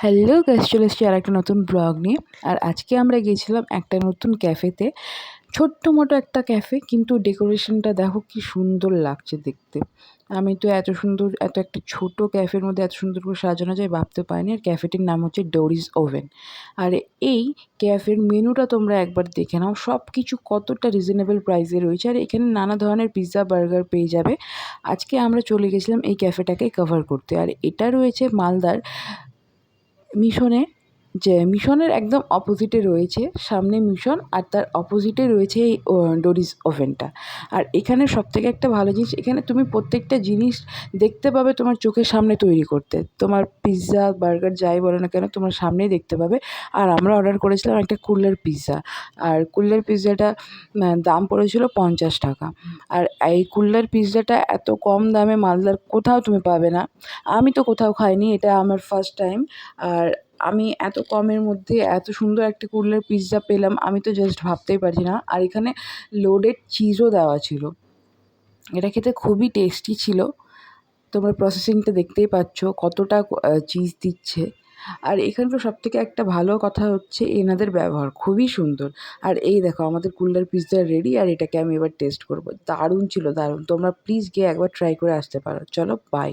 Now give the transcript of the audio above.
Hello guys, চলে এসেছি আর একটা নতুন ব্লগ নিয়ে। আর আজকে আমরা গিয়েছিলাম একটা নতুন ক্যাফেতে। ছোট্ট মোটো একটা ক্যাফে, কিন্তু ডেকোরেশনটা দেখো কি সুন্দর লাগছে দেখতে। আমি তো এত সুন্দর, এত একটা ছোট ক্যাফের মধ্যে এত সুন্দর করে সাজানো যায় ভাবতে পারিনি। আর ক্যাফেটির নাম হচ্ছে ডোরিস ওভেন। আর এই ক্যাফের মেনুটা তোমরা একবার দেখে নাও, সব কিছু কতটা রিজনেবল প্রাইসে রয়েছে। আর এখানে নানা ধরনের পিৎজা, বার্গার পেয়ে যাবে। আজকে আমরা চলে গেছিলাম এই ক্যাফেটাকে কভার করতে। আর এটা রয়েছে মালদার মিশনে, যে মিশনের একদম অপোজিটে রয়েছে, সামনে মিশন আর তার অপোজিটে রয়েছে এই ডোরিস ওভেনটা। আর এখানে সবথেকে একটা ভালো জিনিস, এখানে তুমি প্রত্যেকটা জিনিস দেখতে পাবে তোমার চোখের সামনে তৈরি করতে। তোমার পিৎজা, বার্গার যাই বলো না কেন তোমার সামনেই দেখতে পাবে। আর আমরা অর্ডার করেছিলাম একটা কুল্লার পিৎজা। আর কুল্লার পিৎজাটা দাম পড়েছিল 50 টাকা। আর এই কুল্লার পিৎজাটা এত কম দামে মালদার কোথাও তুমি পাবে না। আমি তো কোথাও খাইনি, এটা আমার ফার্স্ট টাইম। আর আমি এত কমের মধ্যে এত সুন্দর একটা কুল্লার পিৎজা পেলাম, আমি তো জাস্ট ভাবতেই পারছি না। আর এখানে লোডেড চিজও দেওয়া ছিল। এটা খেতে খুবই টেস্টি ছিল। তোমরা প্রসেসিংটা দেখতেই পাচ্ছ কতটা চিজ দিচ্ছে। আর এখানকার সবথেকে একটা ভালো কথা হচ্ছে এনাদের ব্যবহার খুবই সুন্দর। আর এই দেখো আমাদের কুল্লার পিৎজা রেডি, আর এটাকে আমি এবার টেস্ট করব। দারুণ ছিল, দারুণ। তোমরা প্লিজ গিয়ে একবার ট্রাই করে আসতে পারো। চলো, বাই।